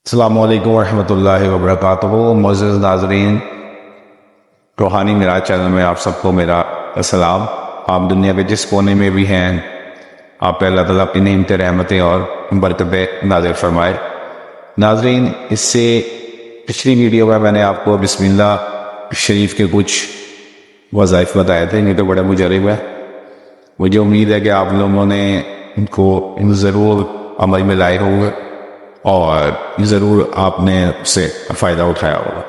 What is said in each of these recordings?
السلام علیکم ورحمۃ اللہ وبرکاتہ۔ معزز ناظرین، روحانی معراج چینل میں آپ سب کو میرا السلام۔ آپ دنیا کے جس کونے میں بھی ہیں، آپ پہ اللہ تعالیٰ اپنی نعمت رحمتیں اور برکتیں نازل فرمائے۔ ناظرین، اس سے پچھلی ویڈیو میں نے آپ کو بسم اللہ شریف کے کچھ وظائف بتائے تھے، یہ تو بڑے مجرب ہے۔ مجھے امید ہے کہ آپ لوگوں نے ان کو ضرور عمل میں لائے ہوں گے اور ضرور آپ نے اس سے فائدہ اٹھایا ہوگا۔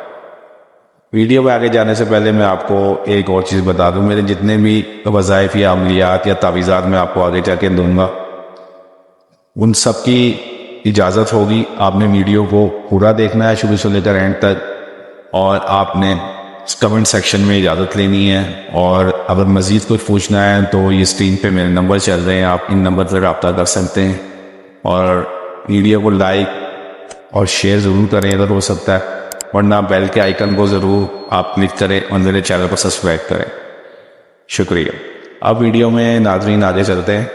ویڈیو میں آگے جانے سے پہلے میں آپ کو ایک اور چیز بتا دوں، میرے جتنے بھی وظائف یا عملیات یا تعویذات میں آپ کو آگے جا کے دوں گا، ان سب کی اجازت ہوگی۔ آپ نے ویڈیو کو پورا دیکھنا ہے شروع سے لے کر اینڈ تک، اور آپ نے کمنٹ سیکشن میں اجازت لینی ہے، اور اگر مزید کچھ پوچھنا ہے تو یہ اسکرین پہ میرے نمبر چل رہے ہیں، آپ ان نمبر پر رابطہ کر سکتے ہیں، اور ویڈیو کو لائک اور شیئر ضرور کریں اگر ہو سکتا ہے، ورنہ بیل کے آئیکن کو ضرور آپ کلک کریں اور میرے چینل کو سبسکرائب کریں۔ شکریہ۔ اب ویڈیو میں ناظرین آگے چلتے ہیں۔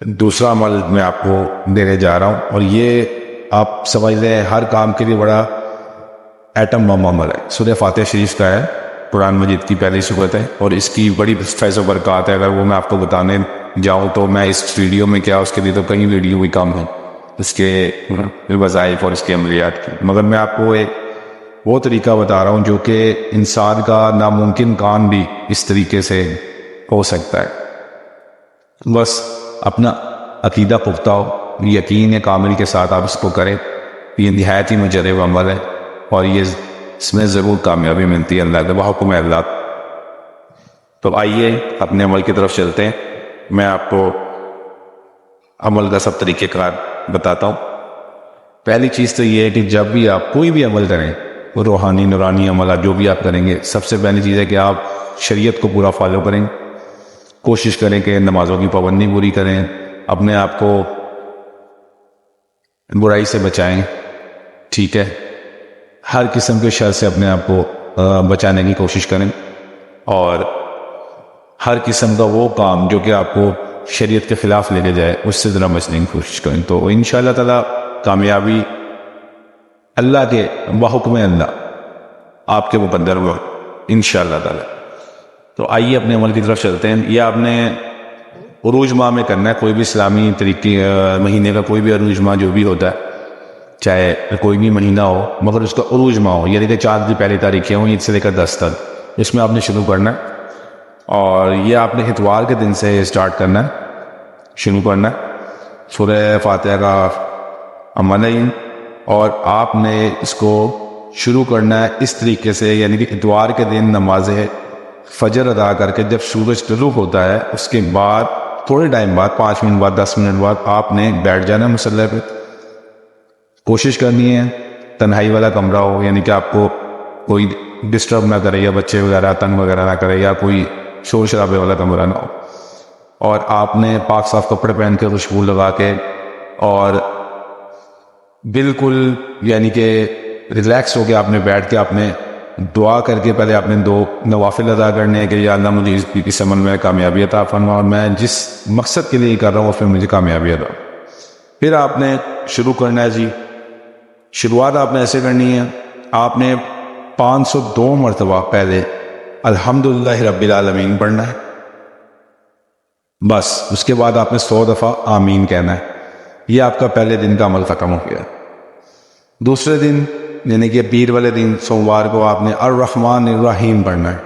دوسرا عمل میں آپ کو دینے جا رہا ہوں، اور یہ آپ سمجھ لیں ہر کام کے لیے بڑا ایٹم بم عمل ہے۔ سورہ فاتحہ شریف کا ہے، قرآن مجید کی پہلی سورت ہے، اور اس کی بڑی فیض و برکات ہے۔ اگر وہ میں آپ کو بتانے جاؤں تو میں اس ویڈیو میں کیا، اس کے لیے تو کئی ویڈیو بھی کم ہیں، اس کے وظائف اور اس کے عملیات کی، مگر میں آپ کو ایک وہ طریقہ بتا رہا ہوں جو کہ انسان کا ناممکن کام بھی اس طریقے سے ہو سکتا ہے۔ بس اپنا عقیدہ پختہ ہو، یقین کامل کے ساتھ آپ اس کو کریں۔ یہ نہایت ہی مجرب عمل ہے، اور اس میں ضرور کامیابی ملتی ہے اللہ کے بحکم اللہ۔ تو آئیے اپنے عمل کی طرف چلتے ہیں۔ میں آپ کو عمل کا سب طریقہ کار بتاتا ہوں۔ پہلی چیز تو یہ ہے کہ جب بھی آپ کوئی بھی عمل کریں، وہ روحانی نورانی عملات جو بھی آپ کریں گے، سب سے پہلی چیز ہے کہ آپ شریعت کو پورا فالو کریں۔ کوشش کریں کہ نمازوں کی پابندی پوری کریں، اپنے آپ کو برائی سے بچائیں، ٹھیک ہے، ہر قسم کے شر سے اپنے آپ کو بچانے کی کوشش کریں، اور ہر قسم کا وہ کام جو کہ آپ کو شریعت کے خلاف لے کے جائے اس سے ذرا بچنے کی کوشش کریں۔ تو انشاءاللہ تعالی کامیابی اللہ کے بحکم اللہ آپ کے مقدر ہوا انشاءاللہ تعالی۔ تو آئیے اپنے عمل کی طرف چلتے ہیں۔ یہ آپ نے عروج ماہ میں کرنا ہے، کوئی بھی اسلامی طریقے مہینے کا کوئی بھی عروج ماہ جو بھی ہوتا ہے، چاہے کوئی بھی مہینہ ہو مگر اس کا عروج ماہ ہو، یعنی کہ چاند کی پہلی تاریخیں ہوں، عید سے لے کر 10 تک، اس میں آپ نے شروع کرنا ہے، اور یہ آپ نے اتوار کے دن سے اسٹارٹ کرنا ہے، شروع کرنا ہے۔ سورہ فاتحہ کا عمل ہے، اور آپ نے اس کو شروع کرنا ہے اس طریقے سے، یعنی کہ اتوار کے دن نماز فجر ادا کر کے جب سورج طلوع ہوتا ہے، اس کے بعد تھوڑے ٹائم بعد 5 منٹ بعد 10 منٹ بعد آپ نے بیٹھ جانا ہے مصلی پہ۔ کوشش کرنی ہے تنہائی والا کمرہ ہو، یعنی کہ آپ کو کوئی ڈسٹرب نہ کرے، یا بچے وغیرہ تنگ وغیرہ نہ کرے، یا کوئی شور شرابے والا کمرہ نہ ہو، اور آپ نے پاک صاف کپڑے پہن کے خوشبو لگا کے اور بالکل یعنی کہ ریلیکس ہو کے آپ نے بیٹھ کے آپ نے دعا کر کے پہلے آپ نے 2 نوافل ادا کرنے ہیں کہ یا اللہ مجھے اس عمل میں کامیابی عطا فرما، اور میں جس مقصد کے لیے کر رہا ہوں اس میں مجھے کامیابی عطا۔ پھر آپ نے شروع کرنا ہے، جی شروعات آپ نے ایسے کرنی ہے، آپ نے 502 مرتبہ پہلے الحمدللہ رب العالمین پڑھنا ہے، بس اس کے بعد آپ نے 100 دفعہ آمین کہنا ہے۔ یہ آپ کا پہلے دن کا عمل ختم ہو گیا۔ دوسرے دن یعنی کہ پیر والے دن سوموار کو آپ نے الرحمن الرحیم پڑھنا ہے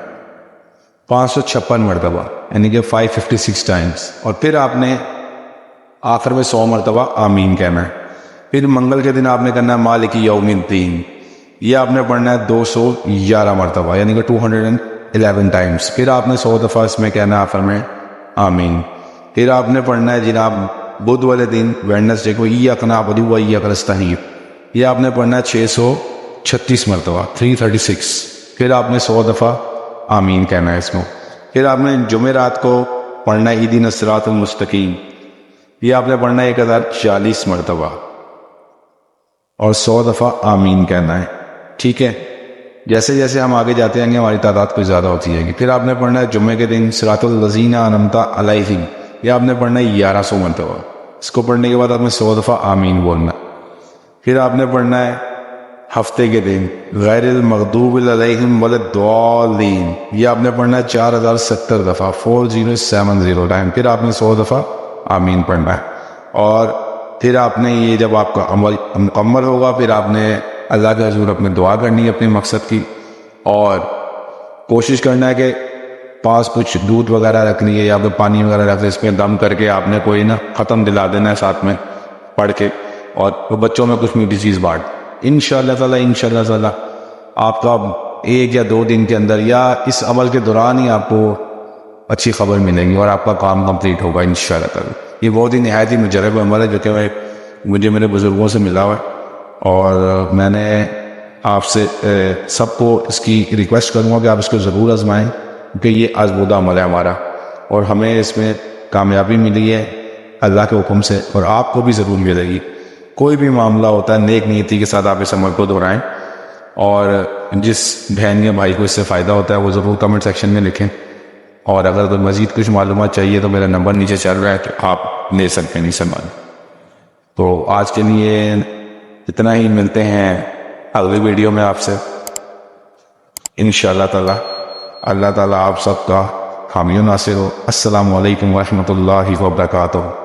556 مرتبہ، یعنی کہ 556 ٹائمز، اور پھر آپ نے آخر میں 100 مرتبہ آمین کہنا ہے۔ پھر منگل کے دن آپ نے کرنا ہے مالک یوم الدین، یہ آپ نے پڑھنا ہے 211 مرتبہ، یعنی کہ 211 ٹائمز۔ پھر آپ نے 100 دفعہ اس میں کہنا ہے آخر میں آمین۔ پھر آپ نے پڑھنا ہے جناب بدھ والے دن ویڈنسڈے کو ایاک نعبد و ایاک نستعین، یہ آپ نے پڑھنا ہے 636 مرتبہ 336۔ پھر آپ نے 100 دفعہ آمین کہنا ہے اس کو۔ پھر آپ نے جمعرات کو پڑھنا ہے اہدنا الصراط المستقیم، یہ آپ نے پڑھنا ہے 1040 مرتبہ اور 100 دفعہ آمین کہنا ہے، ٹھیک ہے۔ جیسے جیسے ہم آگے جاتے ہیں گے ہماری تعداد کوئی زیادہ ہوتی ہے گی. پھر آپ نے پڑھنا ہے جمعے کے دن صراط الذین انعمت علیہم، یہ آپ نے پڑھنا ہے 1100 مرتبہ. اس کو پڑھنے کے بعد آپ نے 100 دفعہ آمین بولنا. پھر آپ نے پڑھنا ہے ہفتے کے دن غیر المغضوب علیہم ولا الضالین، یہ آپ نے پڑھنا ہے 4070 دفعہ 4070 ٹائم. پھر آپ نے 100 دفعہ آمین پڑھنا ہے. اور پھر آپ نے یہ جب آپ کا عمل مکمل ہوگا پھر آپ نے اللہ کے حضور اپنے دعا کرنی ہے اپنے مقصد کی، اور کوشش کرنا ہے کہ پاس کچھ دودھ وغیرہ رکھنی ہے یا پھر پانی وغیرہ رکھ اس میں دم کر کے آپ نے کوئی نا ختم دلا دینا ہے ساتھ میں پڑھ کے، اور وہ بچوں میں کچھ میٹھی چیز بانٹ. انشاءاللہ تعالی آپ کا 1 یا 2 دن کے اندر یا اس عمل کے دوران ہی آپ کو اچھی خبر ملے گی اور آپ کا کام کمپلیٹ ہوگا انشاءاللہ تعالی. یہ بہت ہی نہایت ہی مجرب عمل ہے جو کہ مجھے میرے بزرگوں سے ملا ہوا ہے، اور میں نے آپ سے سب کو اس کی ریکویسٹ کروں گا کہ آپ اس کو ضرور آزمائیں، کیونکہ یہ آزمودہ عمل ہے ہمارا اور ہمیں اس میں کامیابی ملی ہے اللہ کے حکم سے، اور آپ کو بھی ضرور ملے گی. کوئی بھی معاملہ ہوتا ہے نیک نیتی کے ساتھ آپ اس عمل کو دہرائیں، اور جس بہن یا بھائی کو اس سے فائدہ ہوتا ہے وہ ضرور کمنٹ سیکشن میں لکھیں. اور اگر کوئی مزید کچھ معلومات چاہیے تو میرا نمبر نیچے چل رہا ہے کہ آپ لے سکتے ہیں نیچے مان. تو آج کے لیے اتنا ہی، ملتے ہیں اگلی ویڈیو میں آپ سے انشاءاللہ تعالی. اللہ تعالیٰ آپ سب کا حامی و ناصر ہو. السلام علیکم ورحمۃ اللہ وبرکاتہ.